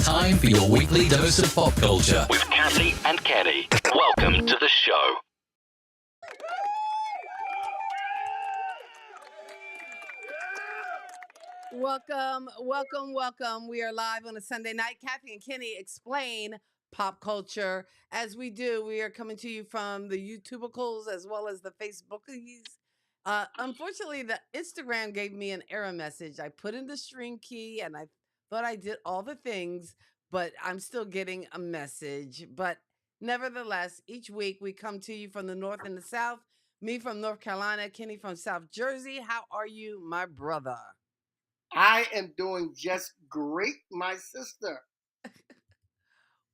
time for your weekly dose of pop culture with Cassie and Kenny. Welcome to the show. Welcome. We are live on a Sunday night. Kathy and Kenny explain pop culture. As we do, we are coming to you from the YouTubicals as well as the Facebookies. Unfortunately, the Instagram gave me an error message. I put in the stream key and I thought I did all the things, but I'm still getting a message. But nevertheless, each week we come to you from the North and the South. Me from North Carolina, Kenny from South Jersey. How are you, my brother? I am doing just great, my sister.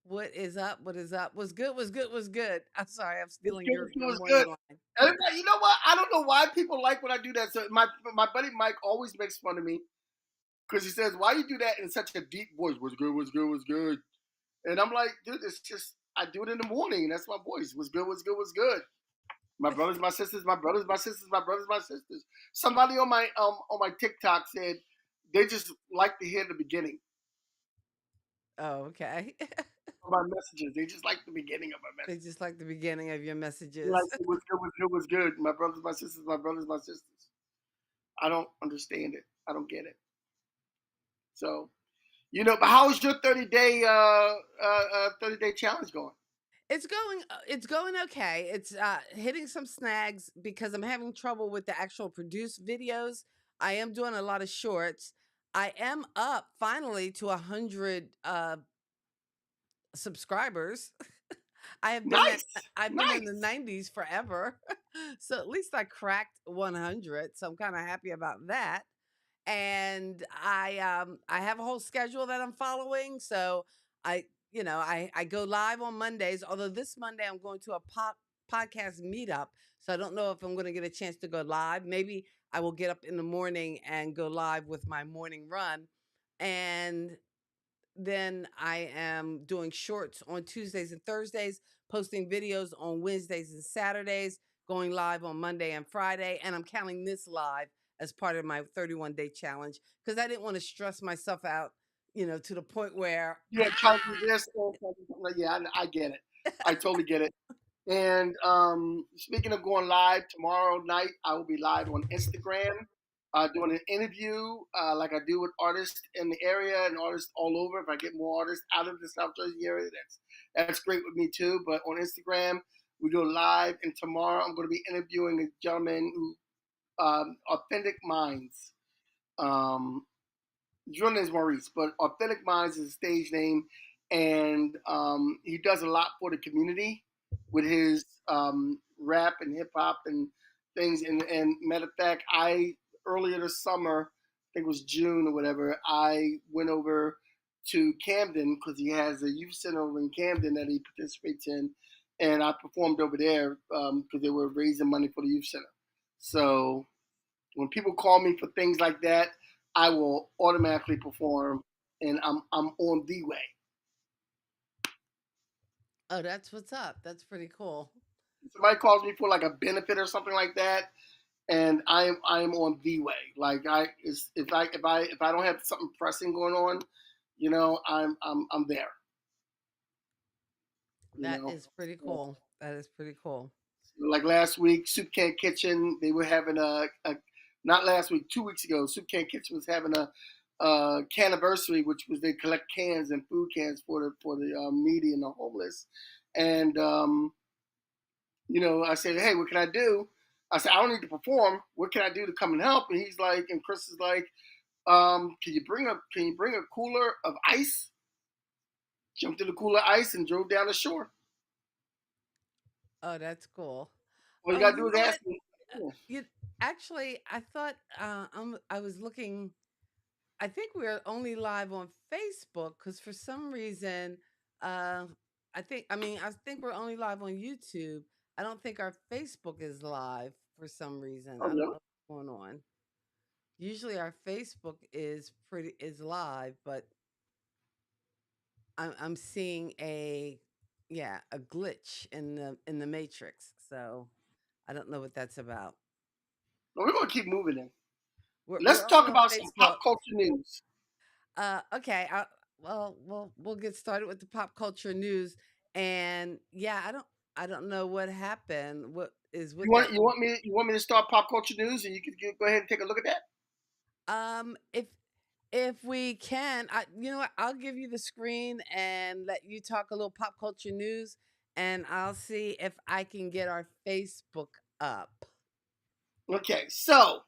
What is up? Was good. I'm sorry, I'm stealing your was morning good. line. Everybody, you know what? I don't know why people like when I do that. So my buddy Mike always makes fun of me because he says, "Why you do that in such a deep voice? What's good?" And I'm like, dude, it's just I do it in the morning. That's my voice. What's good? My brothers, my sisters, my brothers, my sisters, my brothers, my sisters. Somebody on my TikTok said they just like to hear the beginning. Oh, okay. My messages. They just like the beginning of my messages. They just like the beginning of your messages. Like, what's good. My brothers, my sisters, my brothers, my sisters. I don't understand it. I don't get it. So, but how's your 30-day 30-day challenge going? It's going okay. It's hitting some snags because I'm having trouble with the actual produced videos. I am doing a lot of shorts. I am up finally to 100 subscribers. I have been been in the 90s forever. So at least I cracked 100. So I'm kind of happy about that. And I have a whole schedule that I'm following. So I go live on Mondays, although this Monday I'm going to a podcast meetup. So I don't know if I'm going to get a chance to go live. Maybe I will get up in the morning and go live with my morning run. And then I am doing shorts on Tuesdays and Thursdays, posting videos on Wednesdays and Saturdays, going live on Monday and Friday. And I'm counting this live as part of my 31-day challenge because I didn't want to stress myself out, to the point where trying to do this. Yeah, I get it. I totally get it. And speaking of going live, tomorrow night I will be live on Instagram doing an interview like I do with artists in the area and artists all over. If I get more artists out of the South Jersey area, that's great with me too. But on Instagram, we go live. And tomorrow I'm going to be interviewing a gentleman who, Authentic Minds. His real name is Maurice, but Authentic Minds is a stage name. And he does a lot for the community with his rap and hip hop and things. And matter of fact, earlier this summer, I think it was June or whatever, I went over to Camden because he has a youth center over in Camden that he participates in. And I performed over there because they were raising money for the youth center. So when people call me for things like that, I will automatically perform, and I'm on the way. Oh, that's what's up. That's pretty cool. Somebody calls me for like a benefit or something like that, and I am on the way. Like if I don't have something pressing going on, I'm there. That is pretty cool. That is pretty cool. Like last week, Soup Can Kitchen, they were having not last week, 2 weeks ago, Soup Can Kitchen was having a canniversary, which was they collect cans and food cans for the needy and the homeless. And I said, hey, what can I do? I said, I don't need to perform. What can I do to come and help? And he's like, and Chris is like, can you bring a cooler of ice? Jumped in the cooler of ice and drove down the shore. Oh, that's cool. All you gotta do is ask me. Actually, I thought I was looking. I think we're only live on Facebook because for some reason, I think we're only live on YouTube. I don't think our Facebook is live for some reason. I don't know what's going on. Usually our Facebook is live, but I'm seeing a glitch in the matrix. So I don't know what that's about. Well, we're gonna keep moving in. Let's talk about some pop culture news. Okay. Well, we'll get started with the pop culture news. And yeah, I don't know what happened. What is You with want that? you want me to start pop culture news, and you can go ahead and take a look at that. If we can, you know what? I'll give you the screen and let you talk a little pop culture news, and I'll see if I can get our Facebook up. Okay, so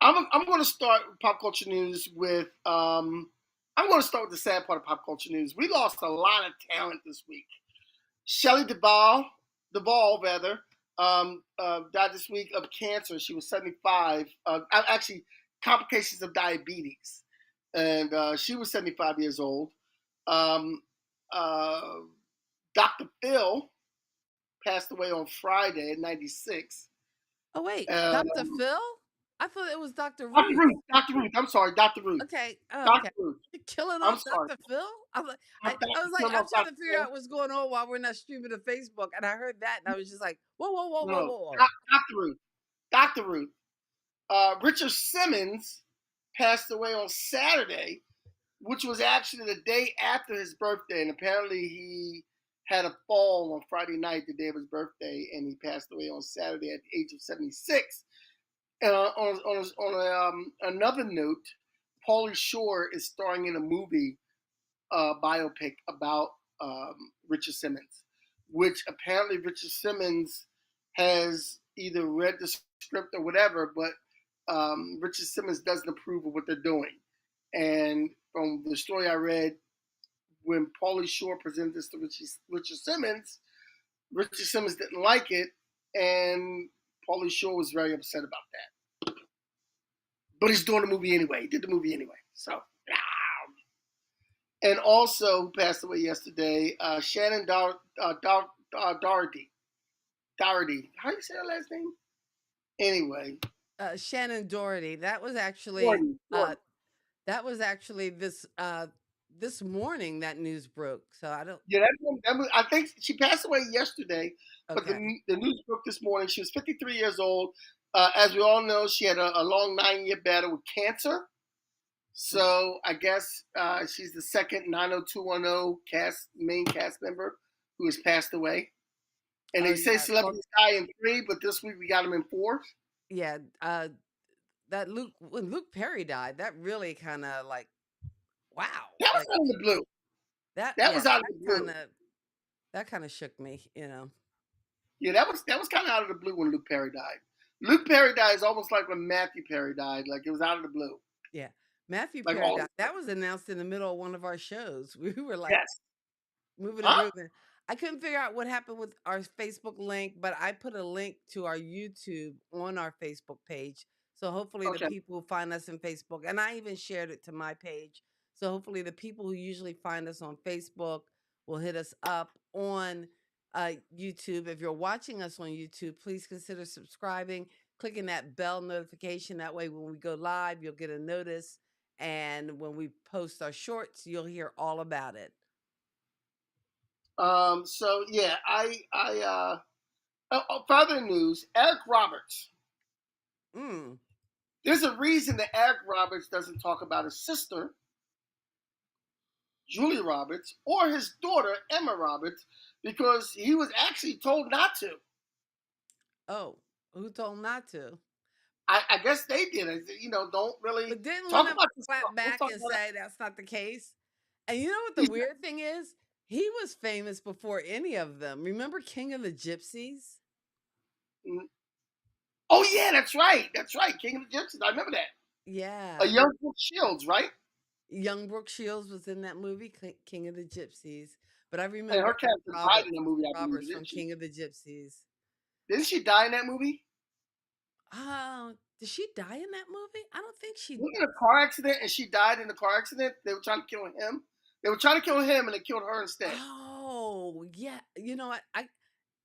I'm going to start pop culture news with I'm going to start with the sad part of pop culture news. We lost a lot of talent this week. Shelley Duvall rather, died this week of cancer. She was 75. Actually, complications of diabetes, and she was 75 years old. Um, uh, Dr. Phil passed away on Friday at 96. Oh wait, Dr. Um, Phil? I thought it was Dr. Dr. Ruth. Ruth, Dr. Ruth. I'm sorry, Dr. Ruth. Okay. Oh, Dr. okay. Ruth. You're killing I'm off sorry. Dr. Phil? I'm like, I thought I you was like, killed I'm off trying Dr. to figure Phil. out what's going on while we're not streaming to Facebook, and I heard that, and I was just like, whoa, whoa, whoa, whoa, No, whoa, whoa. Dr. Ruth. Dr. Ruth. Richard Simmons passed away on Saturday, which was actually the day after his birthday. And apparently he had a fall on Friday night, the day of his birthday, and he passed away on Saturday at the age of 76. On another note, Pauly Shore is starring in a movie biopic about Richard Simmons, which apparently Richard Simmons has either read the script or whatever, but Richard Simmons doesn't approve of what they're doing. And from the story I read, when Pauly Shore presented this to Richard Simmons, Richard Simmons didn't like it, and Pauly Shore was very upset about that. But he's doing the movie anyway. He did the movie anyway. So, and also who passed away yesterday, Shannon Doherty. Doherty. How do you say her last name? Anyway, Shannon Doherty. Doherty. Doherty. That was actually this morning that news broke. So I don't. Yeah, I think she passed away yesterday, but Okay. the news broke this morning. She was 53 years old. As we all know, she had a long 9-year battle with cancer. So I guess she's the second 90210 main cast member who has passed away. And Oh they say yeah. Well, celebrities die in 3, but this week we got them in 4. yeah. That when Luke Perry died, that really kind of like, wow, That was like out of the blue. that. That Yeah, was out of the blue. that kind of shook me. You know. Yeah, that was kind of out of the blue when Luke Perry died. Luke Perry died is almost like when Matthew Perry died. Like it was out of the blue. Yeah. Matthew Like Perry all died. That was announced in the middle of one of our shows. We were like yes, moving and huh? grooving. I couldn't figure out what happened with our Facebook link, but I put a link to our YouTube on our Facebook page. So hopefully the Okay. people who find us in Facebook, and I even shared it to my page. So hopefully the people who usually find us on Facebook will hit us up on YouTube. If you're watching us on YouTube, please consider subscribing, clicking that bell notification. That way, when we go live, you'll get a notice. And when we post our shorts, you'll hear all about it. So yeah, further news, Eric Roberts. Mm. There's a reason that Eric Roberts doesn't talk about his sister, Julia Roberts, or his daughter, Emma Roberts, because he was actually told not to. Oh, who told him not to? I guess they did. Don't really But didn't one talk of them about this stuff. clap Don't back talk and about say that's not the case? And you know what the it. weird thing is? He was famous before any of them. Remember King of the Gypsies? Oh yeah, that's right. That's right. King of the Gypsies. I remember that. A Yeah. young Brooke Shields, right? Young Brooke Shields was in that movie, King of the Gypsies. But I And her remember Eric character died in the movie, I believe, Roberts from didn't she? King of the Gypsies. Didn't she die in that movie? Oh, did she die in that movie? I don't think she. Wasn't it a car accident and she died in the car accident? They were trying to kill him. They were trying to kill him and they killed her instead. Oh, yeah. You know what? I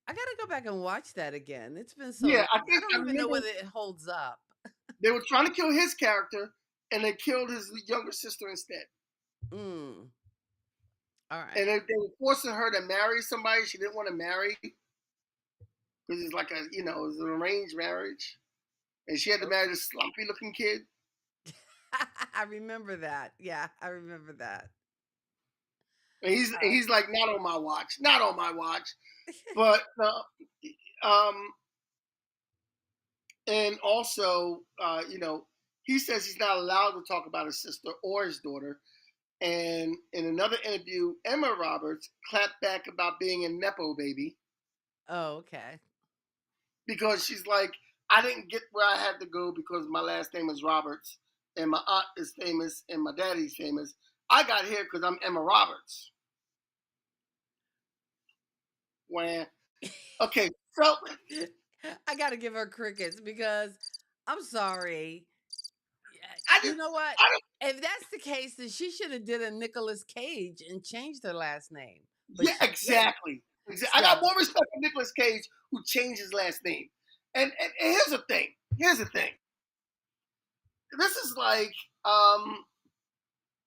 gotta go back and watch that again. It's been so Yeah, long. I I think I don't even know remember whether it holds up. they were trying to kill his character and they killed his younger sister instead. Mm. All right. And they were forcing her to marry somebody she didn't want to marry because it's like it was an arranged marriage. And she had to marry this slumpy looking kid. I remember that. Yeah, I remember that. And he's like, not on my watch, not on my watch. But um, and also, he says he's not allowed to talk about his sister or his daughter. And in another interview, Emma Roberts clapped back about being a nepo baby Oh, okay. because she's like, I didn't get where I had to go because my last name is Roberts and my aunt is famous and my daddy's famous. I got here because I'm Emma Roberts. When okay, so I got to give her crickets because I'm sorry. I You just know what? I don't. If that's the case, then she should have did a Nicolas Cage and changed her last name, but Yeah, she didn't. exactly. I got So, more respect for Nicolas Cage who changed his last name. And here's the thing. Here's the thing. This is like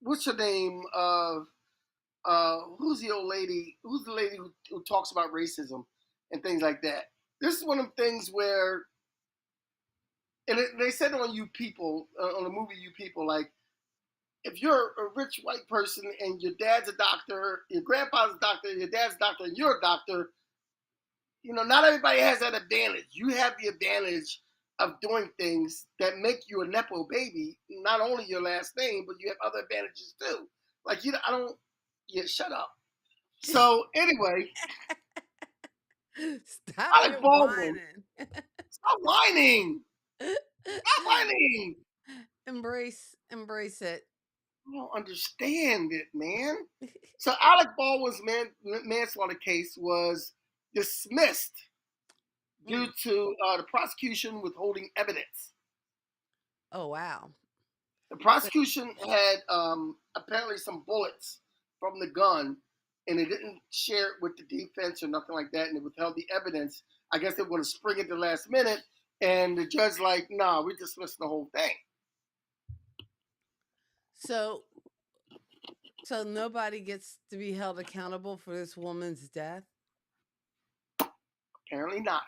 what's her name? Who's the old lady? Who's the lady who talks about racism and things like that? This is one of the things where, and they said on You People, on the movie You People, like if you're a rich white person and your dad's a doctor, your grandpa's a doctor, your dad's a doctor, and you're a doctor, not everybody has that advantage. You have the advantage of doing things that make you a nepo baby. Not only your last name, but you have other advantages too. Like I don't. Yeah, shut up. So anyway, stop Alec your Baldwin, whining. stop whining. Stop whining. Embrace it. I don't understand it, man. So Alec Baldwin's manslaughter case was dismissed due Mm. to the prosecution withholding evidence. Oh wow. The But prosecution had apparently some bullets from the gun, and they didn't share it with the defense or nothing like that, and they withheld the evidence. I guess they were going to spring it the last minute, and the judge like, nah, we dismissed the whole thing. so so nobody gets to be held accountable for this woman's death. Apparently not.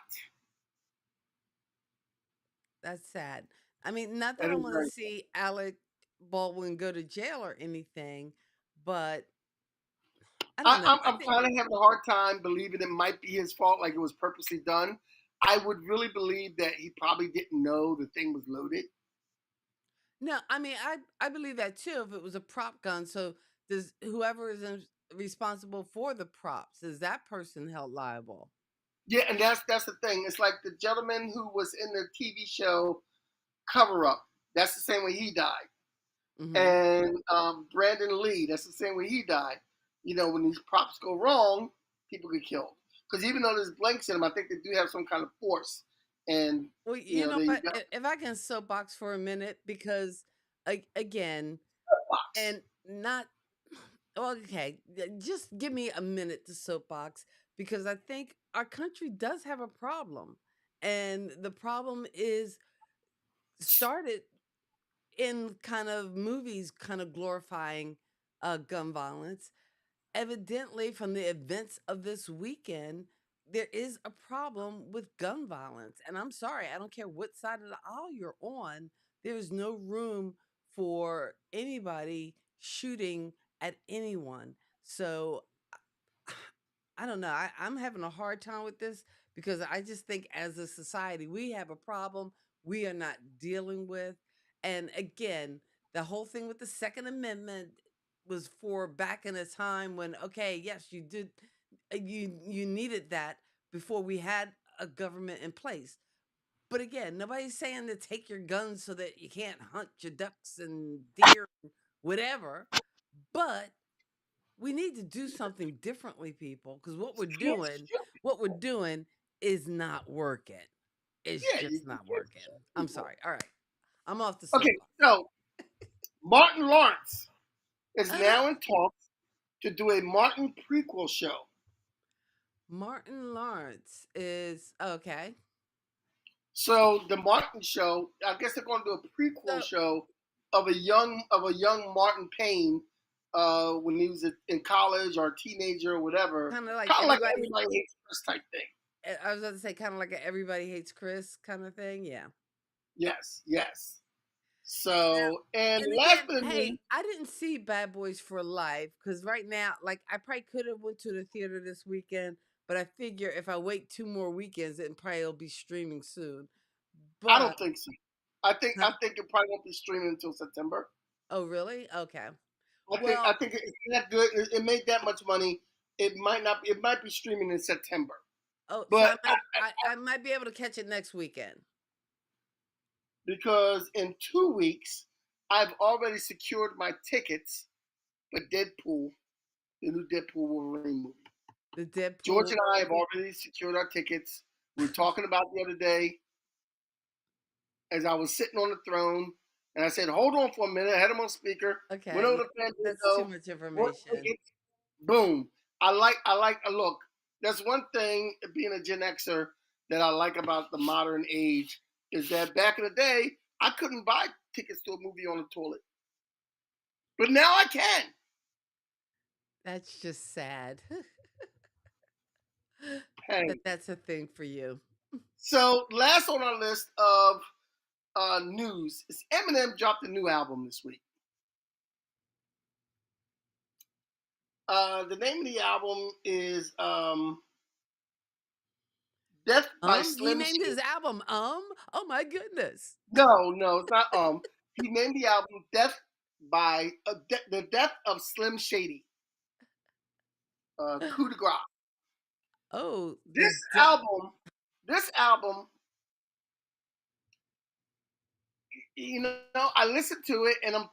That's sad. I mean, not that That I is want to very. see Alec Baldwin go to jail or anything, but I don't know. I I'm think kind of having a hard time believing it might be his fault, like it was purposely done. I would really believe that he probably didn't know the thing was loaded. no. I mean, I believe that too. If it was a prop gun, so does whoever is responsible for the props, is that person held liable? Yeah, and that's the thing. It's like the gentleman who was in the TV show Cover Up. That's the same way he died. Hmm. And Brandon Lee, that's the same way he died. When these props go wrong, people get killed. Because even though there's blanks in them, I think they do have some kind of force. And Well, you know they what? got If I can soapbox for a minute, because again, box. and not well, okay, just give me a minute to soapbox because I think our country does have a problem, and the problem is started in kind of movies, kind of glorifying gun violence. Evidently, from the events of this weekend, there is a problem with gun violence. And I'm sorry, I don't care what side of the aisle you're on, there's no room for anybody shooting at anyone. So I don't know. I'm having a hard time with this because I just think as a society, we have a problem we are not dealing with. And again, the whole thing with the Second Amendment was for back in a time when, okay, yes, you did, you needed that before we had a government in place. But again, nobody's saying to take your guns so that you can't hunt your ducks and deer, and whatever. But we need to do something differently, people, because what we're doing is not working. It's Yeah, just you not can't working. shoot I'm people. sorry. All right. I'm off the Okay, soapbox. so Martin Lawrence is Uh, now in talks to do a Martin prequel show. Martin Lawrence is okay. So the Martin show, I guess they're going to do a prequel So show of a young Martin Payne when he was in college or a teenager or whatever, kind of like kind of like everybody. Everybody Hates Chris type thing. I was about to say kind of like a everybody hates Chris kind of thing. Yeah. Yes, yes. So, and And last again, but not hey, least, I didn't see Bad Boys for Life because right now, like, I probably could have went to the theater this weekend, but I figure if I wait 2 more weekends, it probably will be streaming soon. I But don't think so. I huh? think it probably won't be streaming until September. Oh, really? Okay. I Well, think it's that good. It made that much money. It might not. It might be streaming in September. oh, so But I might be able to catch it next weekend. because in 2 weeks, I've already secured my tickets for Deadpool, the new Deadpool Wolverine movie. The George Deadpool. and I have already secured our tickets. We were talking about the other day as I was sitting on the throne, and I said, "Hold on for a minute." I had him on speaker. Went Okay, over yeah, to that's too Fandango, much worked information. tickets. Boom. I like. Look, that's one thing being a Gen Xer that I like about the modern age is that back in the day I couldn't buy tickets to a movie on the toilet, but now I can. That's just sad that Hey, that's a thing for you. so last on our list of news is Eminem dropped a new album this week. The name of the album is Death by He Slim named his Shady. album. Oh my goodness. No, it's not. He named the album Death by the Death of Slim Shady. Coup de grace. Oh, This album, this album, you know, I listened to it, and I'm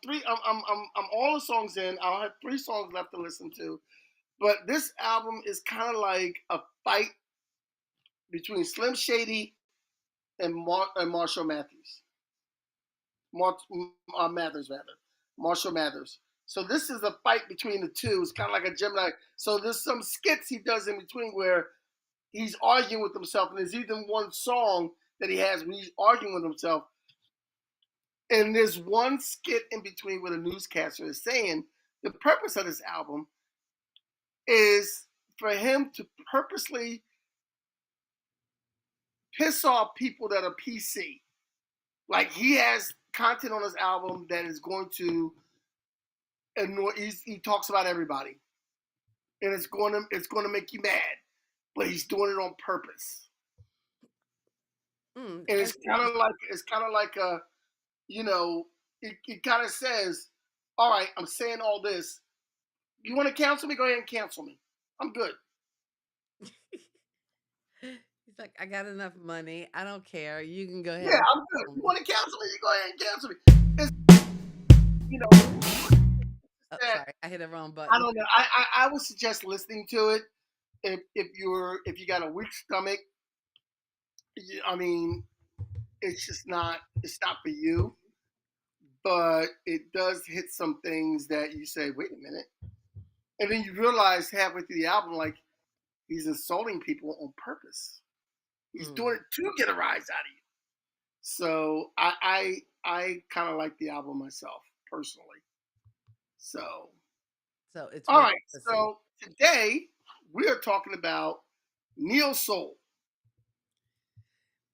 all the songs in. I'll have 3 songs left to listen to. But this album is kind of like a fight between Slim Shady and Marshall Mathers. Mathers rather, Marshall Mathers. So this is a fight between the two. It's kind of like a Gemini. So there's some skits he does in between where he's arguing with himself, and there's even one song that he has when he's arguing with himself. And there's one skit in between where the newscaster is saying the purpose of this album is for him to purposely piss off people that are PC. Like he has content on his album that is going to annoy. He talks about everybody, and it's going to make you mad, but he's doing it on purpose. And that's it's kind of like a, you know, it kind of says, all right, I'm saying all this. You want to cancel me? Go ahead and cancel me. I'm good. he's like, I got enough money. I don't care. You can go ahead Yeah, and I'm good. cancel You me. want to cancel me? You go ahead and cancel me. It's, you know, Oh, that sorry, I hit a wrong I button. don't know. I would suggest listening to it if you got a weak stomach. I mean, it's not for you, but it does hit some things that you say, wait a minute, and then you realize halfway through the album, like he's insulting people on purpose. He's Mm. doing it to get a rise out of you. So I kind of like the album myself personally. So So it's all worth right, listening. so today we are talking about neo soul.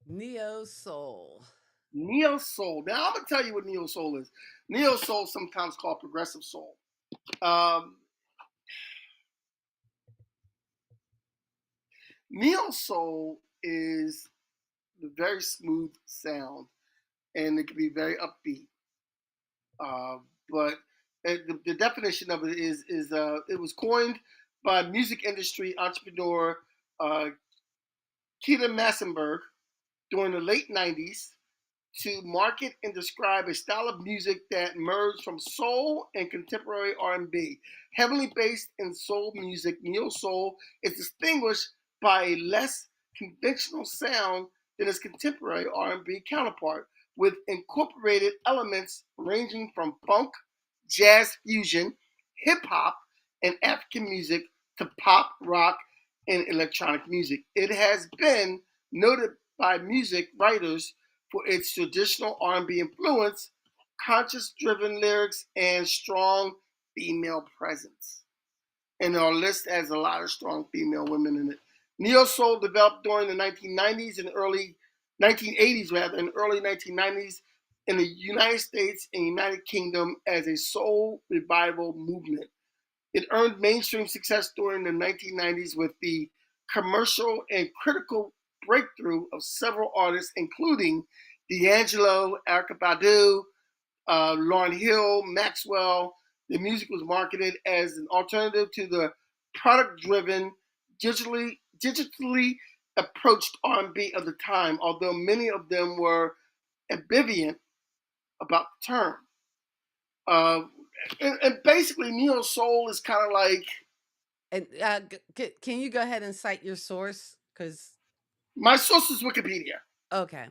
Neo soul. Neo soul. Now I'm gonna tell you what neo soul is. Neo soul, sometimes called progressive soul. Um, Neo soul is a very smooth sound, and it can be very upbeat. But the definition of it is it was coined by music industry entrepreneur uh, Keita Massenberg during the late '90s to market and describe a style of music that merged from soul and contemporary R&B. Heavily based in soul music, neo soul is distinguished by a less conventional sound than its contemporary R&B counterpart, with incorporated elements ranging from funk, jazz fusion, hip hop, and African music to pop, rock, and electronic music. It has been noted by music writers for its traditional R&B influence, conscious-driven lyrics, and strong female presence. And our list has a lot of strong female women in it. Neo soul developed during the 1990s and early 1980s, rather, and early 1990s, in the United States and United Kingdom as a soul revival movement. It earned mainstream success during the 1990s with the commercial and critical breakthrough of several artists, including D'Angelo, Erykah Badu, Lauryn Hill, Maxwell. The music was marketed as an alternative to the product-driven, digitally approached R&B of the time, although many of them were ambivalent about the term. Uh, and basically, neo soul is kind of like. And can you go ahead and cite your source? Because My source is Wikipedia. okay,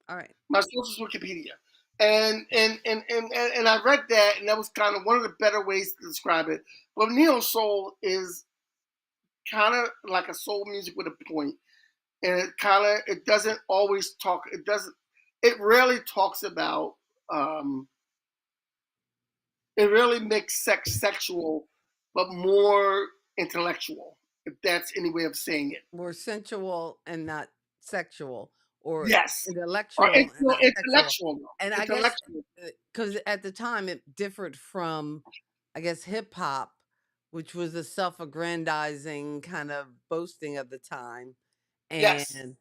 all right. My source is Wikipedia, and I read that, and that was kind of one of the better ways to describe it. But neo soul is kind of like a soul music with a point, and it doesn't always talk. It rarely talks about. It really makes sex sexual, but more intellectual, if that's any way of saying it. More sensual and not sexual, or Yes, or intellectual and not sexual. intellectual. And I guess Intellectual. because at the time it differed from, I guess, hip hop, which was a self-aggrandizing kind of boasting of the time, Yes. and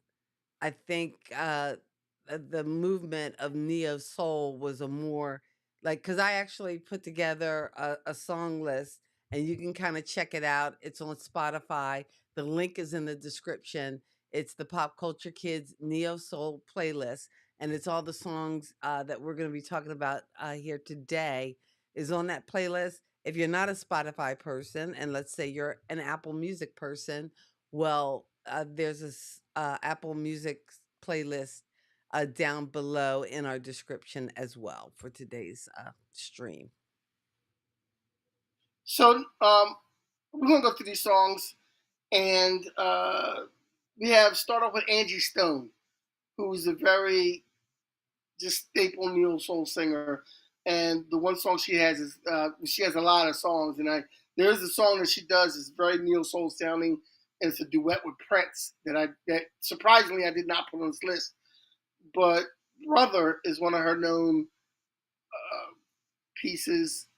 I think the movement of neo soul was a more like, because I actually put together a song list, and you can kind of check it out. It's on Spotify. The link is in the description. It's the Pop Culture Kids Neo Soul playlist, and it's all the songs that we're going to be talking about here today is on that playlist. If you're not a Spotify person, and let's say you're an Apple Music person, well, there's this Apple Music playlist down below in our description as well for today's stream. So we're gonna go through these songs, and we have start off with Angie Stone, who's a very just staple neo soul singer. And the one song she has is she has a lot of songs, and there is a song that she does is very neo soul sounding, and it's a duet with Prince that surprisingly I did not put on this list. But Brother is one of her known pieces,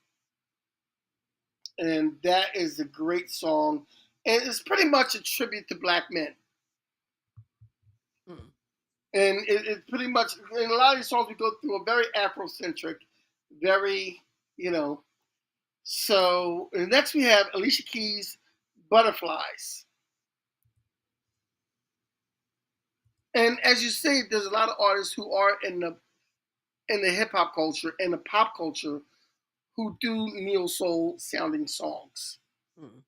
and that is a great song, and it's pretty much a tribute to black men. Mm. And it pretty much in a lot of these songs we go through a very Afrocentric, very So next we have Alicia Keys' "Butterflies," and as you say, there's a lot of artists who are in the hip hop culture and the pop culture who do neo soul sounding songs. Mm.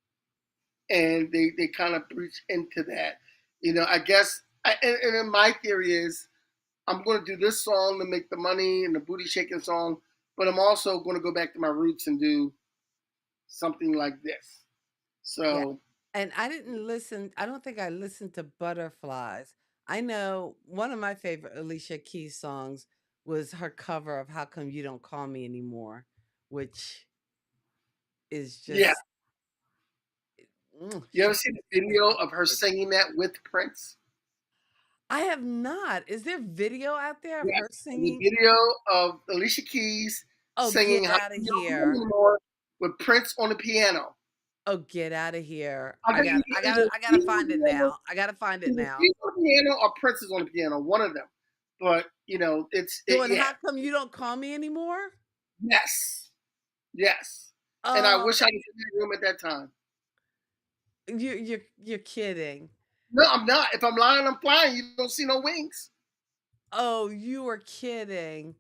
And they kind of breach into that. I guess, and my theory is I'm going to do this song to make the money and the booty shaking song, but I'm also going to go back to my roots and do something like this. Yeah. So, And I didn't listen, I don't think I listened to Butterflies. I know one of my favorite Alicia Keys songs was her cover of How Come You Don't Call Me Anymore, which is yeah. just, You ever chef see the kiss. video of her singing that with Prince? I have not. Is there video out there of her Yes. The singing? video of Alicia Keys Oh, singing get How out of Come You Don't Call Me here. Anymore with Prince on the piano. Oh, get out of here. I think I gotta find it now. I gotta find it either now. he's on the piano or Prince is on the piano, one of them. But Doing yeah, How Come You Don't Call Me Anymore? yes, yes. And I Oh, wish I was in that room at that time. you're kidding. No, I'm not. If I'm lying, I'm flying. You don't see no wings. Oh, you were kidding.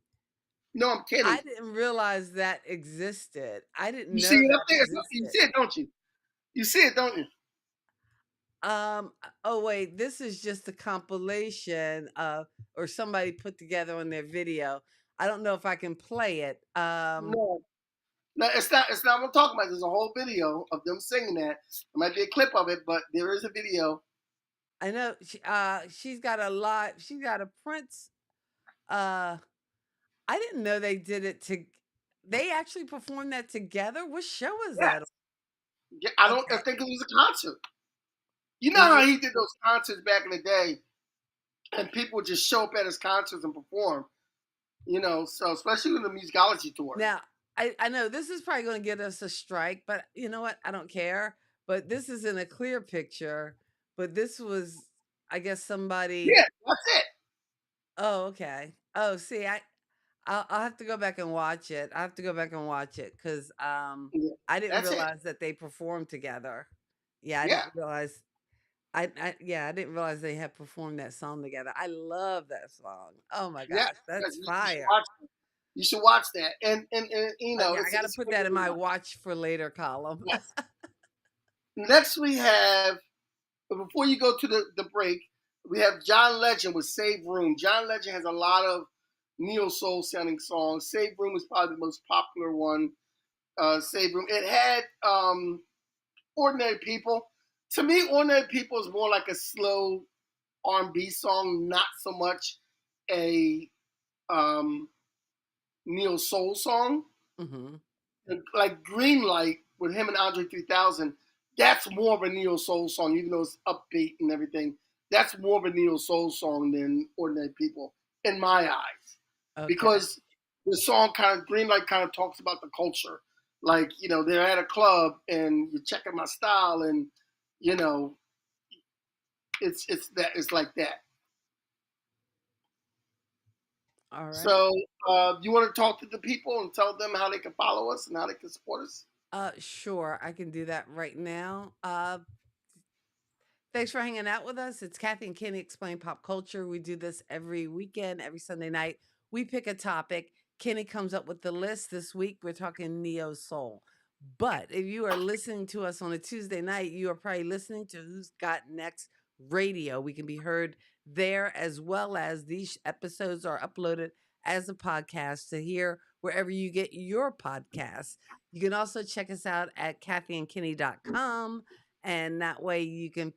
No, I'm I kidding. didn't realize that existed. I didn't You know see it up that there. You existed. see it, don't you? You see it, don't you? Oh wait, this is just a compilation of, or somebody put together on their video. I don't know if I can play it. No. No, it's not. It's not what I'm talking about. There's a whole video of them singing that. There might be a clip of it, but there is a video. I know she's got a lot. She's got a Prince. Uh, I didn't know they did it to. They actually performed that together. What show is Yes. that? Yeah, I Okay, think it was a concert. You know is how it? he did those concerts back in the day, and people would just show up at his concerts and perform. So especially with the musicology tour. Now, I know this is probably going to get us a strike, but you know what? I don't care. But this is in a clear picture. But this was, I guess, somebody. Yeah, that's it. Oh, okay. Oh, see, I'll have to go back and watch it. I have to go back and watch it because Yeah, I didn't that's it. realize that they performed together. Yeah, I Yeah, didn't realize. I didn't realize they had performed that song together. I love that song. Oh my yeah. gosh, that's You should fire. watch. You should watch that. And Yeah, I got to it's put really, that in really my nice. watch for later column. Yes. Next we have, but before you go to the break, we have John Legend with Save Room. John Legend has a lot of neo soul sounding songs. Save Room is probably the most popular one. Save Room. It had Ordinary People. To me, Ordinary People is more like a slow R&B song, not so much a neo soul song. Hmm. Like Green Light with him and Andre 3000, that's more of a neo soul song, even though it's upbeat and everything. That's more of a neo soul song than Ordinary People, in my eyes, Okay. because the song kind of Green Light kind of talks about the culture, like they're at a club and you're checking my style, and you know it's like that. All right. So you want to talk to the people and tell them how they can follow us and how they can support us? Sure, I can do that right now. Thanks for hanging out with us. It's Kathy and Kenny Explain Pop Culture. We do this every weekend, every Sunday night. We pick a topic. Kenny comes up with the list. This week, we're talking neo soul. But if you are listening to us on a Tuesday night, you are probably listening to Who's Got Next Radio. We can be heard there, as well as these episodes are uploaded as a podcast to hear wherever you get your podcasts. You can also check us out at kathyandkenny.com, and that way you can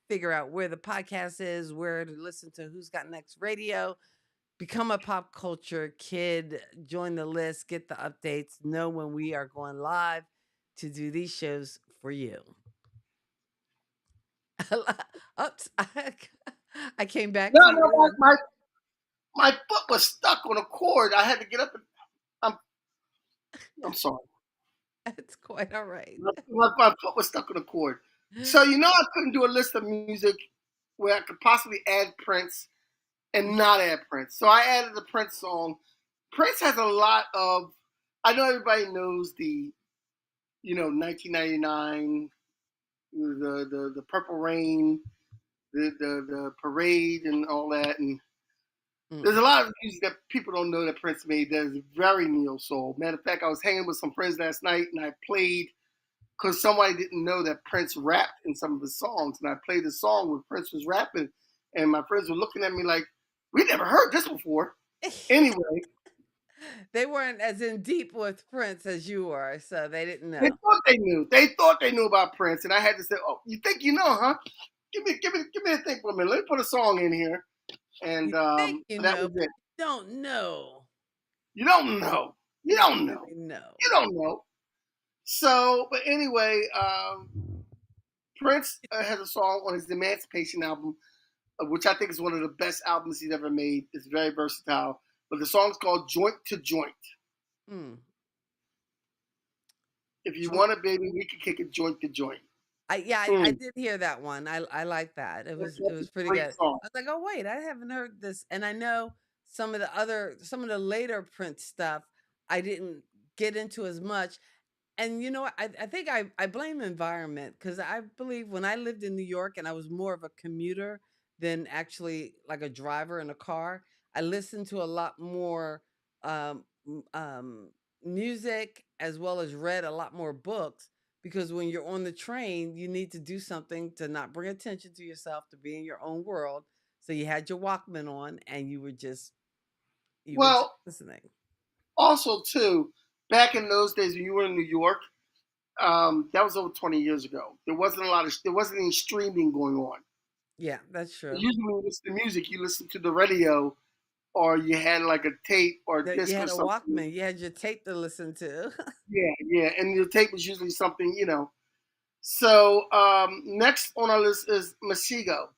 figure out where the podcast is, where to listen to Who's Got Next Radio, become a pop culture kid, join the list, get the updates, know when we are going live to do these shows for you. Oops, I came back No, to no, you. my foot was stuck on a cord. I had to get up. I'm I'm sorry. It's quite all right. My foot was stuck on a cord. So I couldn't do a list of music where I could possibly add Prince and not add Prince. So I added the Prince song. Prince has a lot of. I know everybody knows the 1999, the Purple Rain, the parade and all that, and there's a Mm. lot of music that people don't know that Prince made that is very neo soul. Matter of fact, I was hanging with some friends last night and I played because somebody didn't know that Prince rapped in some of his songs, and I played a song where Prince was rapping, and my friends were looking at me like, "We never heard this before." Anyway, They weren't as in deep with Prince as you were, so they didn't they know. thought they knew. They thought they knew about Prince, and I had to say, "Oh, you think you know, huh? Give me a think for a minute. Let me put a song in here." And You think you that know, was but it. you don't know. You don't know. You You don't don't know. really know. You don't know. So, but anyway, Prince has a song on his Emancipation album, which I think is one of the best albums he's ever made. It's very versatile. But the song's called Joint to Joint. Mm. If you Joint. want it, baby, we can kick it joint to joint. I Mm. did hear that one. I like that. It That's a was pretty great good. song. I was like, oh wait, I haven't heard this, and I know some of the later Prince stuff I didn't get into as much. And you know what? I think I blame environment because I believe when I lived in New York and I was more of a commuter than actually like a driver in a car, I listened to a lot more um, music as well as read a lot more books because when you're on the train, you need to do something to not bring attention to yourself, to be in your own world. So you had your Walkman on and you were just Well, listening. also too, back in those days when you were in New York, that was over 20 years ago. There wasn't any streaming going on. Yeah, that's true. Usually when you listen to music, you listen to the radio or you had like a tape or a That you disc or had a something. Walkman, you had your tape to listen to. Yeah, yeah. And the tape was usually something. So next on our list is Masego.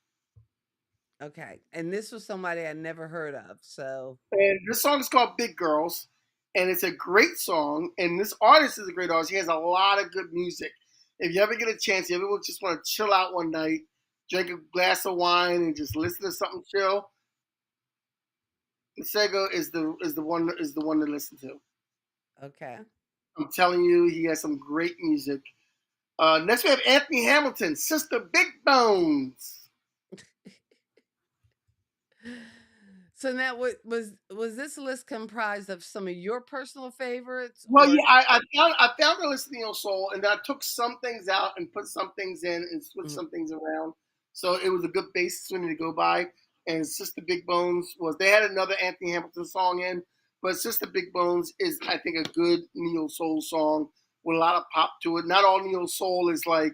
Okay. And this was somebody I never heard of. So, And this song is called Big Girls, and it's a great song. And this artist is a great artist. He has a lot of good music. If you ever get a chance, if you ever just want to chill out one night, drink a glass of wine, and just listen to something chill, Masego is the one to listen to. okay. I'm telling you, he has some great music. Next we have Anthony Hamilton, Sister Big Bones. So now, was this list comprised of some of your personal favorites, Well, or? yeah, I found a listening on soul, and I took some things out and put some things in and switched Mhm. some things around. So it was a good basis for me to go by. And Sister Big Bones was they had another Anthony Hamilton song in, but Sister Big Bones is I think a good neo soul song with a lot of pop to it. Not all neo soul is like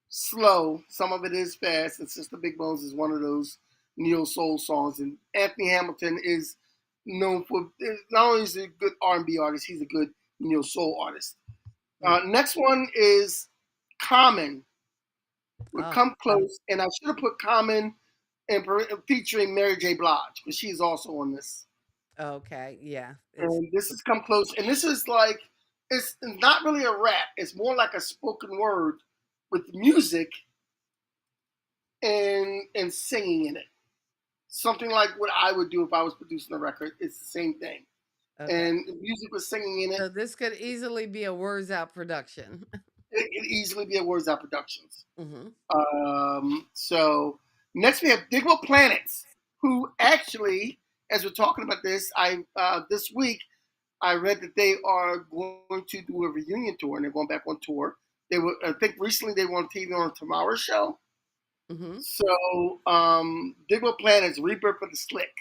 slow. Some of it is fast, and Sister Big Bones is one of those neo soul songs. And Anthony Hamilton is known for not only is he a good R&B artist, he's a good neo soul artist. Mm. Next one is Common with Oh, Come Close, and I should have put Common and featuring Mary J. Blige because she's also on this. okay. Yeah. It's And this is Come Close, and this is like it's not really a rap; it's more like a spoken word with music and singing in it. Something like what I would do if I was producing a record. It's the same thing. okay. And the music was singing in it. So this could easily be a words out production. It could easily be a Words Out Productions. Hmm. So next we have Digable Planets, who actually, as we're talking about this, I this week I read that they are going to do a reunion tour and they're going back on tour. They were, I think, recently they were on TV on Tomorrow's show. Hmm. So Digable Planets, Rebirth of the Slick.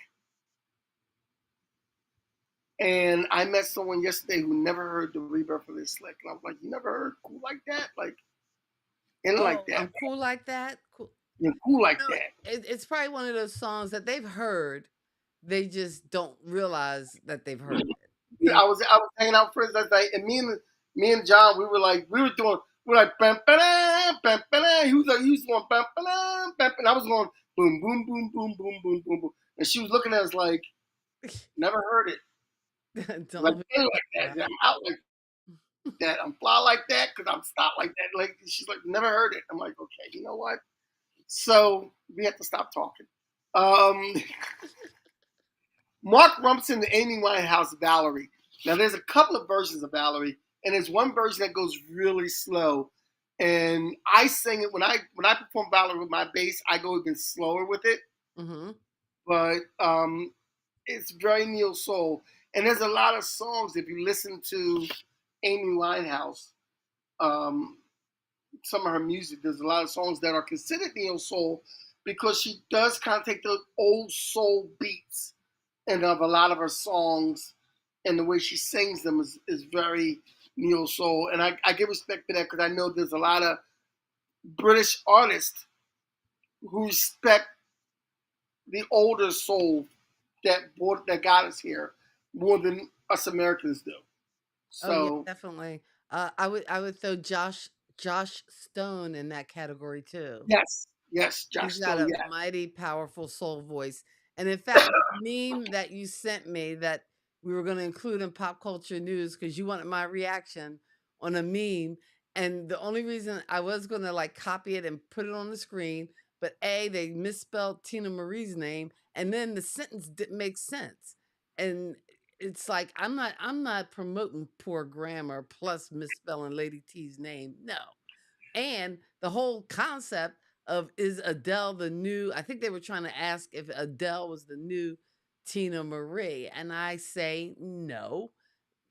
And I met someone yesterday who never heard the Rebirth of the Slick. And I was like, you never heard Cool Like That? Like, and like Oh, that. I'm cool like that. Cool. Cool like No, that. it's probably one of those songs that they've heard. They just don't realize that they've heard it. Yeah, I was hanging out with friends that night, and me and John, we were like bam bam bam bam. He was going bam bam bam, and I was going boom boom boom boom boom boom boom boom, and she was looking at us like never heard it. Like Don't. hey, like that. I'm out like that. I'm fly like that because I'm stop like that. Like she's like never heard it. I'm like okay, you know what? So we have to stop talking. Um, Mark Rumpson and Amy Winehouse Valerie. Now there's a couple of versions of Valerie, and there's one version that goes really slow. And I sing it when I perform Valerie with my bass, I go even slower with it. Hmm. But it's very neo soul. And there's a lot of songs if you listen to Amy Winehouse, um, some of her music, there's a lot of songs that are considered neo soul because she does kind of take the old soul beats and of a lot of her songs and the way she sings them is very neo soul. And I give respect for that because I know there's a lot of British artists who respect the older soul that got us here more than us Americans do. Oh yeah, So definitely. I would throw Josh Stone in that category too. yes, Josh He's got Stone, a yes. mighty powerful soul voice. And in fact, the meme that you sent me that we were going to include in pop culture news because you wanted my reaction on a meme. And the only reason I was going to like copy it and put it on the screen, but A, they misspelled Tina Marie's name, and then the sentence didn't make sense. And it's like I'm not promoting poor grammar plus misspelling Lady T's name. No. And the whole concept of is Adele the new, I think they were trying to ask if Adele was the new Tina Marie. And I say, no,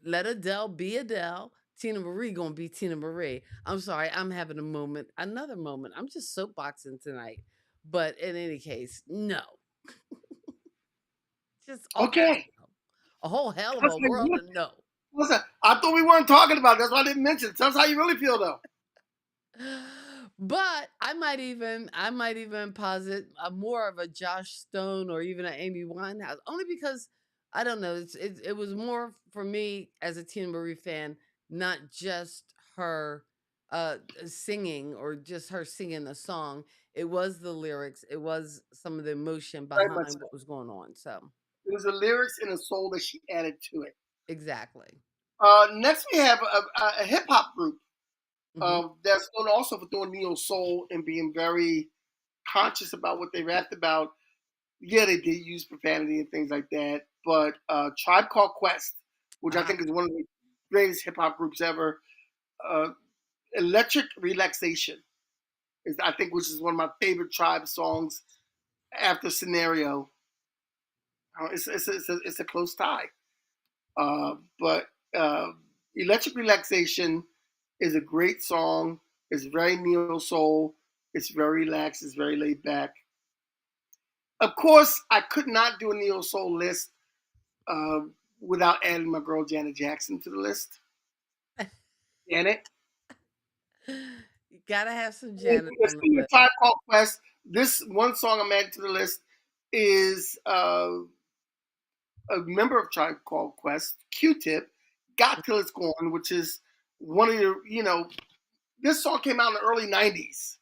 let Adele be Adele. Tina Marie gonna be Tina Marie. I'm sorry, I'm having a moment, another moment. I'm just soapboxing tonight. But in any case, no. Just a whole Okay. no. A whole hell of a Listen, world of no. listen, I thought we weren't talking about it. That's why I didn't mention it. Tell us how you really feel though. But I might even posit more of a Josh Stone or even an Amy Winehouse, only because I don't know. It was more for me as a Tina Marie fan, not just her singing or just her singing the song. It was the lyrics. It was some of the emotion Very much behind so. what was going on. So It was the lyrics and the soul that she added to it. exactly. Next, we have a hip hop group Hmm. that's known also for doing neo soul and being very conscious about what they rapped about. Yeah, they did use profanity and things like that, but Tribe Called Quest, which I Ah, think is one of the greatest hip hop groups ever, uh, Electric Relaxation is I think which is one of my favorite Tribe songs after Scenario. It's a close tie, but uh, Electric Relaxation is a great song. It's very neo soul. It's very relaxed. It's very laid back. Of course, I could not do a neo soul list uh, without adding my girl Janet Jackson to the list. Janet. you gotta have some And Janet on the speaking of list. Tribe Called Quest, this one song I'm adding to the list is a member of Tribe Called Quest, Q-Tip, Got Till It's Gone, which is one of your, this song came out in the early 90s.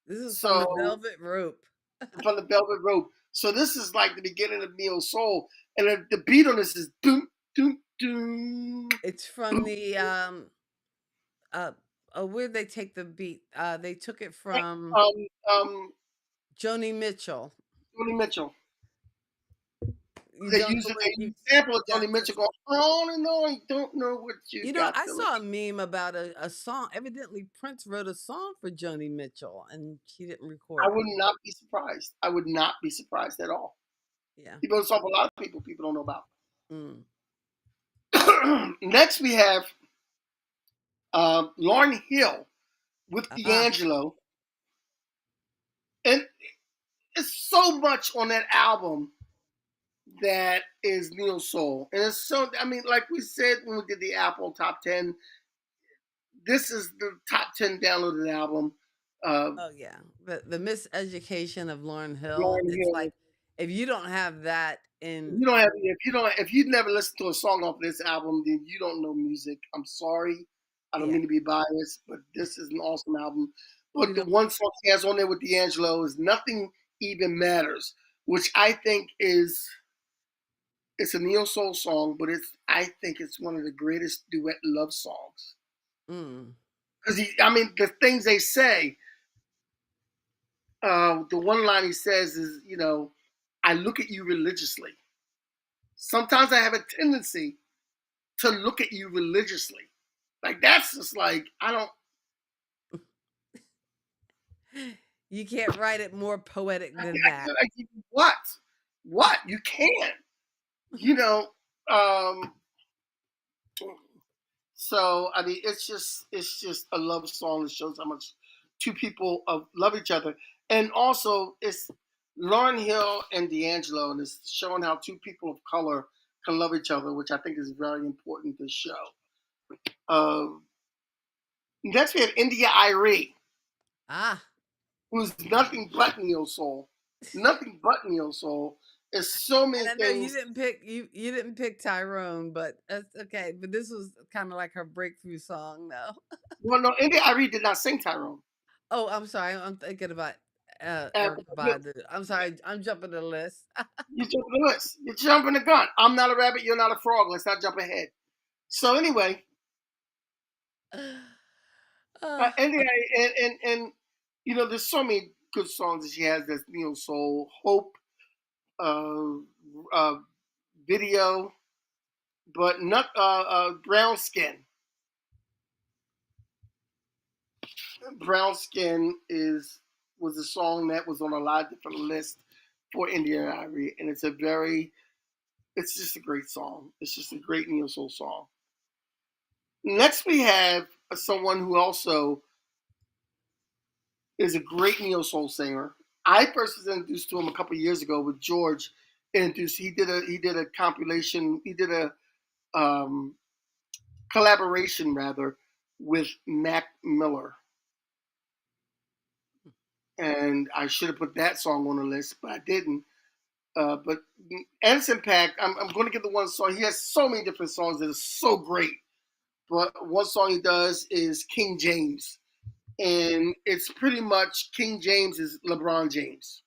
This is from the So, Velvet Rope. from the Velvet Rope. So, this is like the beginning of neo soul. And the beat on this is doom, doom, doom. It's from the uh where'd they take the beat? They took it from Um, um, Joni Mitchell. Joni Mitchell. You They don't use know it. what They use you sample of got Joni to. Mitchell going on and on. Don't know what you You know, got I to. saw a meme about a song. Evidently, Prince wrote a song for Joni Mitchell, and she didn't I record it. would not be surprised. I would not be surprised at all. Yeah. He wrote a song for a lot of people don't know about. Mm. Next, we have Lauryn Hill with Ah, D'Angelo, and it's so much on that album that is neo soul, and it's so. I mean, like we said when we did the Apple Top 10, this is the top 10 downloaded album. Uh, oh yeah. The miseducation of Lauryn Hill. Lauryn It's Hill. like if you don't have that in, If you never listened to a song off this album, then you don't know music. I'm sorry. I don't yeah, mean to be biased, but this is an awesome album. you But the don't. one song he has on there with D'Angelo is Nothing Even Matters, which I think is it's a neo soul song, but I think it's one of the greatest duet love songs. Mm. Because I mean, the things they say, the one line he says is, I look at you religiously. Sometimes I have a tendency to look at you religiously. Like that's just like I don't. You can't write it more poetic I, than I that. can't. What? What? You can't. You know. Um. So I mean, it's just a love song that shows how much two people love each other, and also it's Lauryn Hill and D'Angelo, and it's showing how two people of color can love each other, which I think is very important to show. Uh, Next we have India.arie, Ah, who's nothing but neo soul. Nothing but neo soul. There's so and many I know things. you didn't pick Tyrone, but that's okay. But this was kind of like her breakthrough song, though. Well, no, India.arie did not sing Tyrone. Oh, I'm sorry. I'm thinking about Erica No, Badu. I'm sorry. I'm jumping the list. you jumping the list. You're jumping the gun. I'm not a rabbit. You're not a frog. Let's not jump ahead. So anyway, uh, India, and there's so many good songs that she has. That's neo soul, hope, uh, uh, video, but not brown skin. Brown Skin was a song that was on a lot of different lists for India.arie, and it's just a great song. It's just a great neo soul song. Next, we have someone who also is a great neo soul singer. I first was introduced to him a couple of years ago with George. Introduced. He did a compilation. He did a um, collaboration rather with Mac Miller, and I should have put that song on the list, but I didn't. But Anderson Paak, I'm going to give the one song. He has so many different songs that are so great. But one song he does is King James. and it's pretty much King James is LeBron James,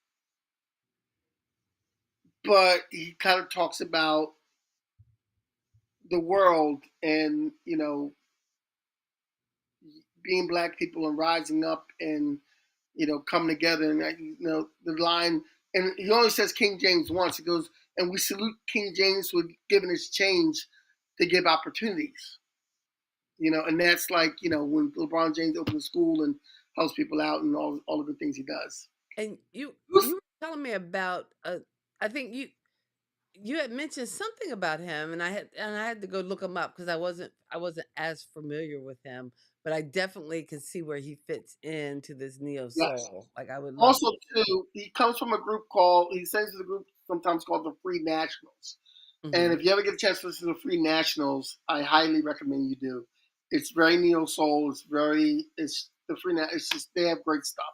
but he kind of talks about the world and being black people and rising up and coming together and the line, and he only says King James once. He goes, and we salute King James for giving us change to give opportunities. And that's like when LeBron James opens a school and helps people out and all the good things he does. And you were telling me about I think you had mentioned something about him, and I had to go look him up because I wasn't as familiar with him, but I definitely can see where he fits into this neo Yes. soul. Like I would love. Also, too, he comes from a group he sings to the group sometimes called the Free Nationals. And Hmm. if you ever get a chance to listen to the Free Nationals, I highly recommend you do. It's very neo soul. It's the Free. It's just they have great stuff.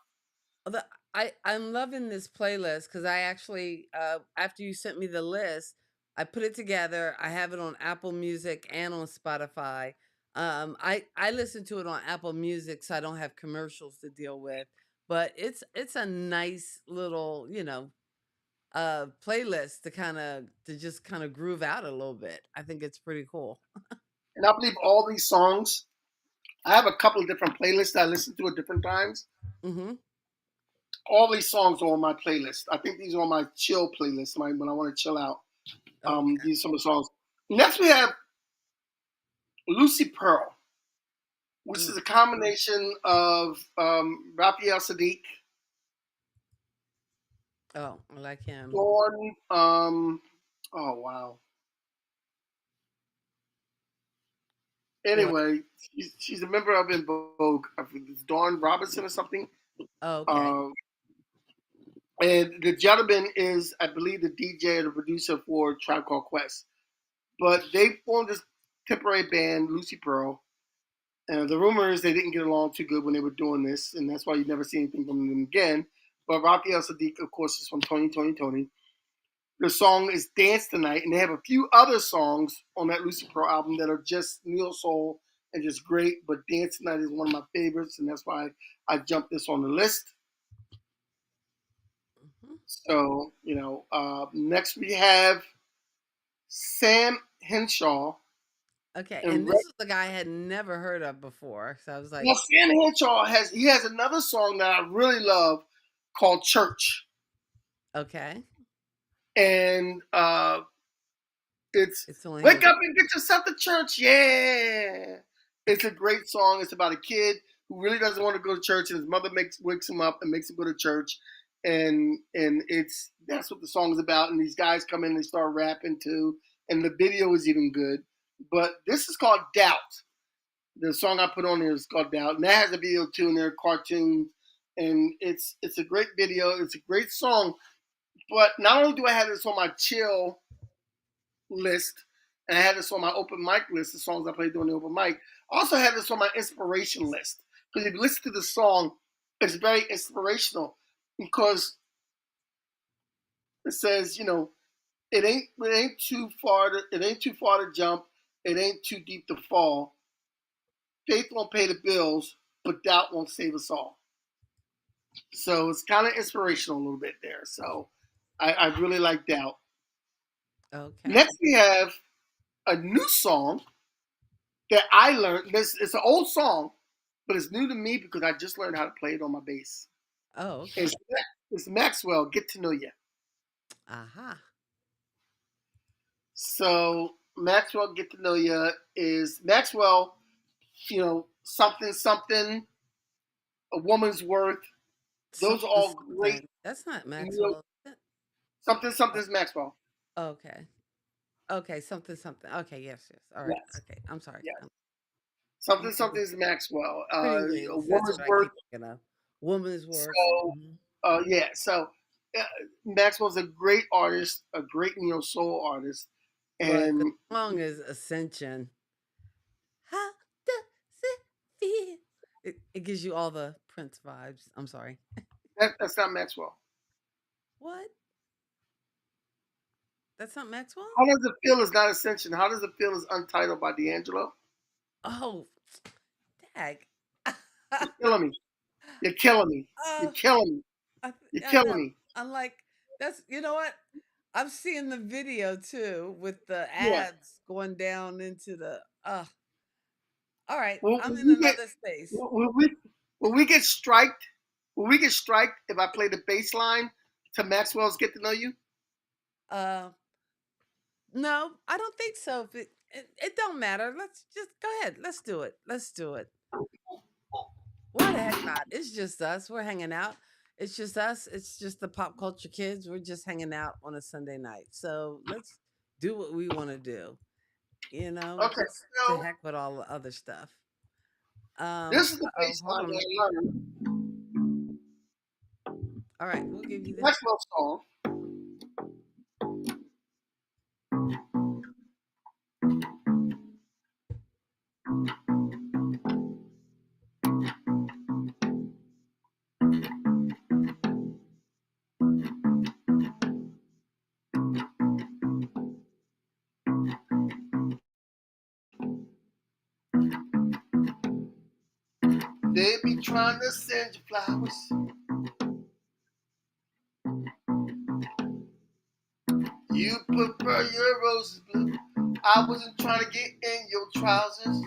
I'm loving this playlist because I actually after you sent me the list, I put it together. I have it on Apple Music and on Spotify. I listen to it on Apple Music so I don't have commercials to deal with. But it's a nice little playlist to just kind of groove out a little bit. I think it's pretty cool. And I believe all these songs. I have a couple of different playlists that I listen to at different times. Hmm. All these songs are on my playlist. I think these are on my chill playlist. When I want to chill out. Okay. These are some of the songs. Next we have Lucy Pearl, which Mm. is a combination of Raphael Sadiq, Oh, I like him. Dawn. Oh wow. What? Anyway, she's a member of In Vogue. I think it's Dawn Robinson or something. Oh, okay. Uh, and the gentleman is, I believe, the DJ or the producer for Tribe Called Quest. But they formed this temporary band, Lucy Pearl. And the rumor is they didn't get along too good when they were doing this, and that's why you never see anything from them again. But Raphael Sadiq, of course, is from Tony. The song is Dance Tonight, and they have a few other songs on that Lucy Pearl album that are just neo soul and just great. But Dance Tonight is one of my favorites, and that's why I jumped this on the list. Mhm. So, next we have Sam Henshaw. Okay, And and this is the guy I had never heard of before. So I was now like, Sam Henshaw has another song that I really love called Church. okay, And it's it's only him. Wake Up and Get Yourself to Church. Yeah. It's a great song. It's about a kid who really doesn't want to go to church, and his mother wakes him up and makes him go to church. And that's what the song is about. And these guys come in and they start rapping too. And the video is even good. But this is called Doubt. The song I put on here is called Doubt. And that has a video too, and there are cartoons. And it's a great video. It's a great song. But not only do I have this on my chill list, and I had this on my open mic list, the songs I played during the open mic. I also had this on my inspiration list because if you listen to the song, it's very inspirational because it says, it ain't too far to jump, it ain't too deep to fall. Faith won't pay the bills, but doubt won't save us all. So it's kind of inspirational a little bit there. So I really like doubt. Okay. Next we have a new song that I learned. It's an old song, but it's new to me because I just learned how to play it on my bass. Oh, okay. It's, it's Maxwell, Get to Know You. Aha. So Maxwell, Get to Know You is Maxwell, something, something, a woman's worth. Those are Something, all great. something. That's not You know, Maxwell. Is it? something, something Oh, is Maxwell. okay. Okay. Something, something. Okay. Yes. Yes. All right. Yes, Okay. I'm sorry. yes. I'm Something, something thinking is Maxwell. Pretty A Wings. That's woman's what I worth. keep thinking of. Woman's Worth. So Mhm. yeah, so uh, Maxwell's a great artist, a great neo soul artist, But the and song is Ascension. How does it feel? It gives you all the Prince vibes. I'm sorry. that's not Maxwell. What? That's not Maxwell? How does it feel is not Ascension. How does it feel is Untitled by D'Angelo. Oh, dag. You're killing me. You're killing me. You're Uh, killing me. You're I killing know. me. I'm like, that's you know what? I'm seeing the video too with the Yeah. ads going down into the. All right, Will, I'm will in we get another space. will we get striked? Will we get striked if I play the bass line to Maxwell's "Get to Know You"? Uh, no, I don't think so. If it don't matter. Let's just go ahead. Let's do it. Let's do it. Why the heck not? It's just us. We're hanging out. It's just us. It's just the pop culture kids. We're just hanging out on a Sunday night. So let's do what we want to do. Okay, Just to so heck with all the other stuff. this is the Oh, bass hold line on. that I learned. All right, we'll give you that. Maxwell's song. They be trying to send you flowers. You prefer your roses blue. I wasn't trying to get in your trousers.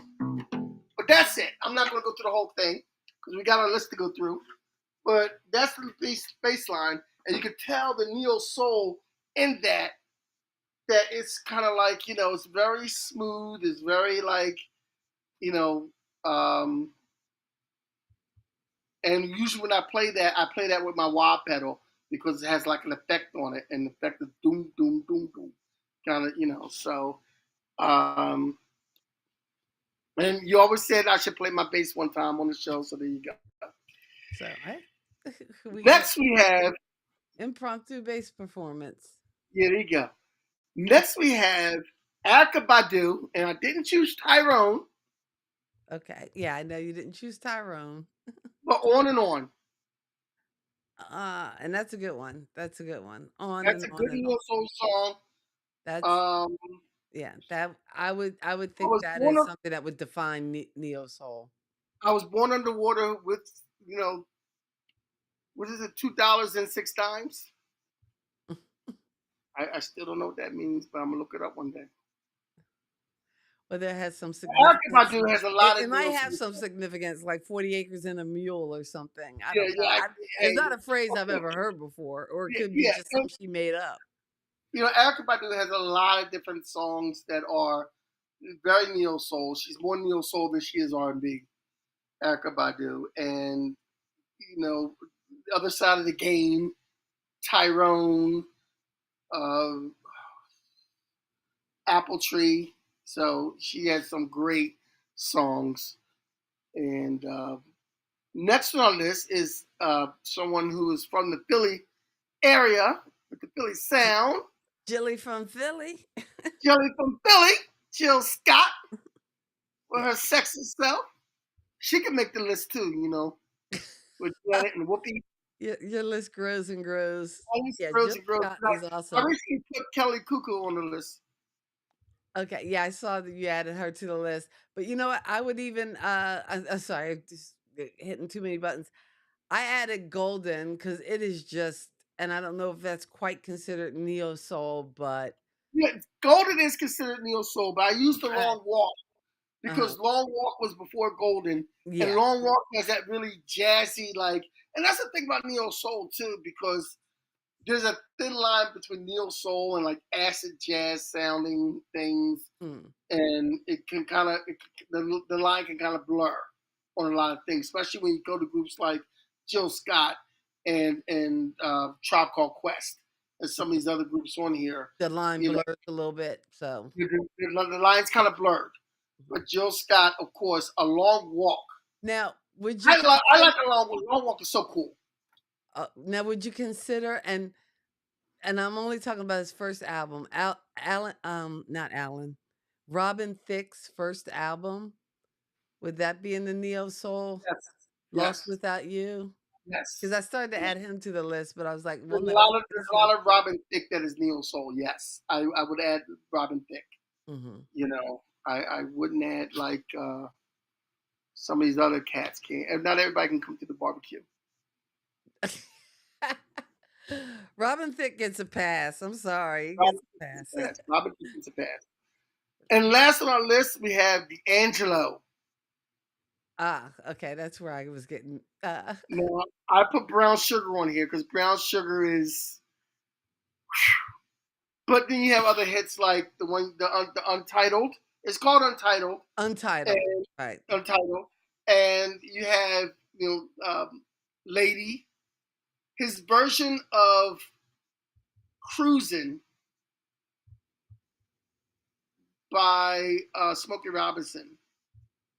But that's it. I'm not going to go through the whole thing because we got a list to go through. But that's the bass line. And you can tell the neo soul in that it's kind of like, it's very smooth. It's very like, you know, and usually when I play that with my wah pedal because it has like an effect on it. And the effect is doom, doom, doom, doom. Kind of, so. Um, and you always said I should play my bass one time on the show, so there you go. So, hey, we got Next we have, impromptu bass performance. yeah, there you go. Next we have Erykah Badu, and I didn't choose Tyrone, Okay. Yeah, I know you didn't choose Tyrone. but On and On. And that's a good one. That's a good one. On That's and a on good and on. neo soul song. That's Um, yeah. That I would I think was that born is something that would define neo soul. I was born underwater with what is it, $2.06? I still don't know what that means, but I'm gonna look it up one day. Whether it has some Erykah significance. Badu has a It, lot it of might neo have soul. some significance, like 40 acres and a mule or something. I Yeah, don't know. yeah. It's Hey, not a phrase I've okay. ever heard before, or it Yeah, could be yeah. just something she made up. Erykah Badu has a lot of different songs that are very neo soul. She's more neo soul than she is R&B. Erykah Badu, and the other side of the game, Tyrone, uh, Apple Tree. So she has some great songs. And next on our list is someone who is from the Philly area with the Philly sound. Jilly from Philly. Jelly from Philly, Jill Scott, with Yeah. her sexy self. She can make the list too, with Janet and Whoopi. Your list grows and grows. Always Yeah, grows Jill and grows. Scott is I awesome. recently put Kelly Cuckoo on the list. Okay, yeah, I saw that you added her to the list. But you know what? I would even I'm sorry, just hitting too many buttons. I added Golden because it is just, and I don't know if that's quite considered neo soul, but Yeah, Golden is considered neo soul, but I used the uh, Long Walk uh because Long Walk was before Golden, and yeah, Long Walk has that really jazzy and that's the thing about neo soul too, because there's a thin line between neo soul and like acid jazz sounding things, mm, and it can kind of the line can kind of blur on a lot of things, especially when you go to groups like Jill Scott and Tribe Called Quest and some of these other groups on here. the line You know, blurs a little bit. So the line's kind of blurred. But Jill Scott, of course, A Long Walk. now, would you I like consider? A Long Walk. Long Walk is so cool. Now, would you consider? And I'm only talking about his first album, Alan, not Alan, Robin Thicke's first album. Would that be in the neo soul? Yes, Lost yes, Without You? Because yes. I started to add him to the list, but I was like, well, There's a no, lot of there's it's a not. lot of Robin Thicke that is neo soul. Yes, I would add Robin Thicke. Hmm. I wouldn't add like Some of these other cats can't. And not everybody can come to the barbecue. Robin Thicke gets a pass. I'm sorry. He gets a pass. Robin Thicke gets a pass. And last on our list, we have D'Angelo. Okay. That's where I was getting. Now, I put Brown Sugar on here because Brown Sugar is. But then you have other hits like the Untitled. It's called Untitled. Untitled. Right. Untitled. And you have, Lady. His version of Cruisin' by Smokey Robinson.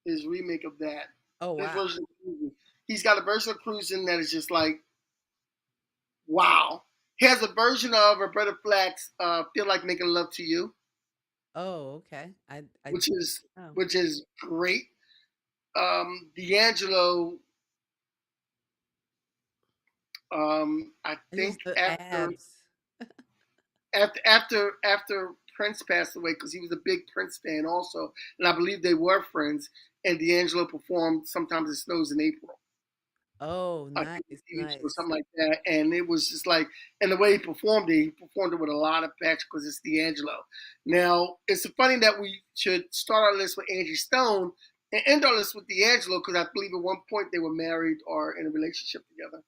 His remake of that. Oh, wow. His version of Cruisin'. He's got a version of Cruisin' that is just like, wow. He has a version of Roberta Flack's "Feel Like Making Love to You." Oh, okay. Which is great. D'Angelo. I think after Prince passed away, because he was a big Prince fan also, and I believe they were friends. And D'Angelo performed "Sometimes It Snows in April." Oh, nice. Or something like that. And it was just like, and the way he performed it with a lot of passion because it's D'Angelo. Now, it's funny that we should start our list with Angie Stone and end our list with D'Angelo because I believe at one point they were married or in a relationship together.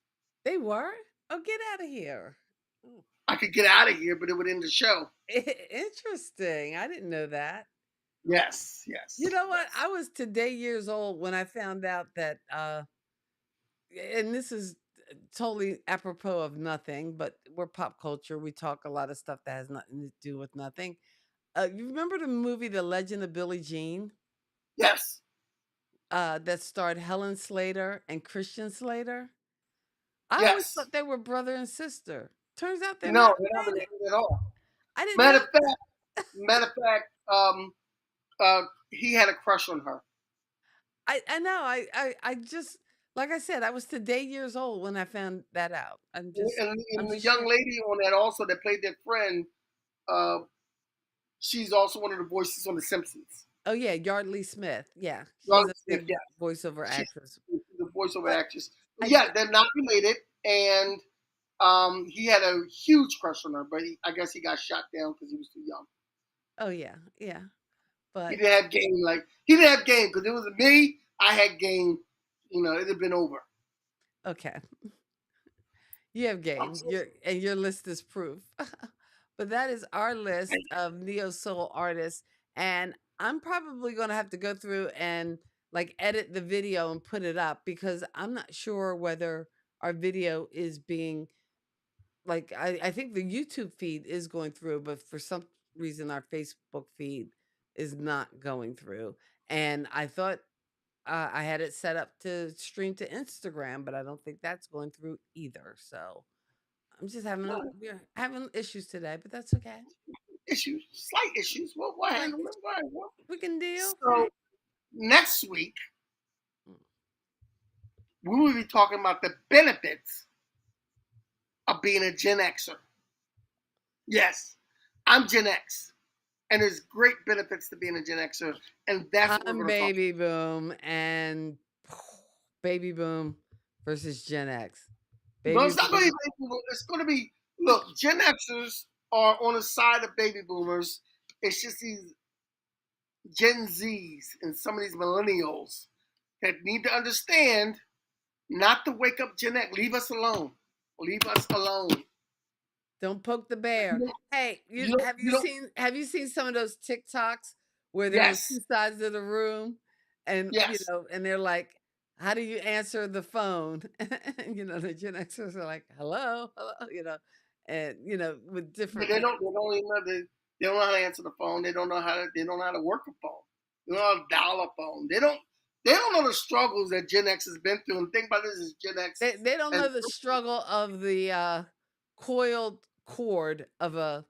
They were? Oh, get out of here. I could get out of here, but it would end the show. Interesting. I didn't know that. Yes. You know what? I was today years old when I found out that and this is totally apropos of nothing, but we're pop culture. We talk a lot of stuff that has nothing to do with nothing. You remember the movie The Legend of Billie Jean? Yes. That starred Helen Slater and Christian Slater. I always Yes. thought they were brother and sister. Turns out they're No, not they're not related at all. I didn't Matter know. of fact, he had a crush on her. I know. I just, like I said, I was today years old when I found that out. I'm The just young lady on that also that played their friend, she's also one of the voices on The Simpsons. Oh yeah, Yardley Smith. Yeah, she's Yardley a big Smith, voiceover actress. She's a voiceover actress. I Yeah, they're not related, and he had a huge crush on her, but I guess he got shot down because he was too young. Oh yeah, but he didn't have game. He didn't have game because it was me. I had game. It'd have been over. Okay, you have game. Your list is proof. But that is our list of neo soul artists, and I'm probably going to have to go through and edit the video and put it up because I'm not sure whether our video is being I think the YouTube feed is going through, but for some reason our Facebook feed is not going through. And I thought I had it set up to stream to Instagram, but I don't think that's going through either. So I'm just we're having issues today, but that's okay. Slight issues. We'll handle them. We can deal. So next week we will be talking about the benefits of being a Gen Xer. Yes, I'm Gen X, and there's great benefits to being a Gen Xer, and that's what I'm we're baby boom and baby boom versus Gen X. No, it's not going to be baby boom. It's going to be Gen Xers are on the side of baby boomers. It's just these Gen Zs and some of these millennials that need to understand not to wake up Gen X. Leave us alone. Leave us alone. Don't poke the bear. Hey, have you seen some of those TikToks where they're on two sides of the room and and they're like, how do you answer the phone? The Gen Xers are like, hello, and with different. They don't know how to answer the phone. They don't know how to work a phone. They don't know how to dial a phone. They don't know the struggles that Gen X has been through. And think about this is Gen X. They don't know the struggle of the coiled cord of a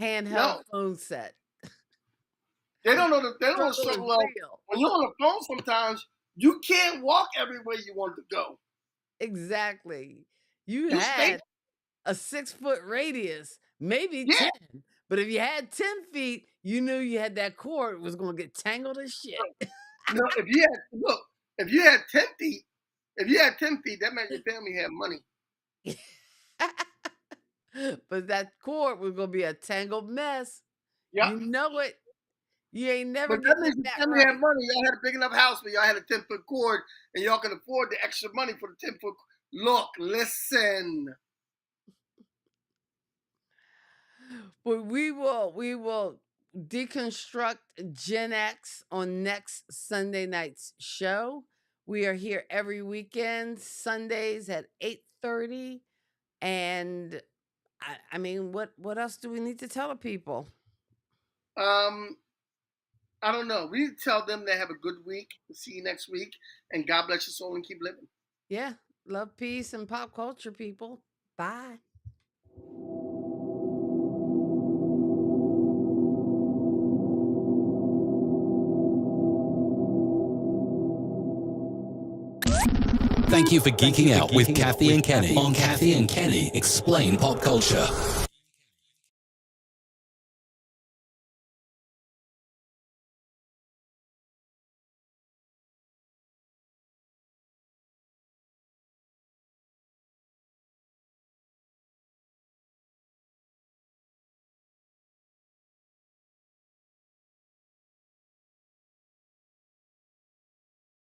handheld phone set. They don't know the struggle of when you're on the phone. Sometimes you can't walk everywhere you want to go. Exactly. You had a 6-foot radius, maybe 10. But if you had 10 feet, you knew you had that cord was going to get tangled as shit. If you had If you had 10 feet, that meant your family had money. But that cord was gonna be a tangled mess. Yeah. You know it. You ain't never But that getting means it your that family had right. money. Y'all had a big enough house where y'all had a 10-foot cord, and y'all can afford the extra money for the 10-foot. Look, listen. But we will deconstruct Gen X on next Sunday night's show. We are here every weekend, Sundays at 8:30. And I mean, what else do we need to tell the people? I don't know. We need to tell them they have a good week. We'll see you next week, and God bless your soul and keep living. Yeah. Love, peace, and pop culture, people. Bye. Thank you for geeking out with Kathy and Kenny on Kathy and Kenny Explain Pop Culture.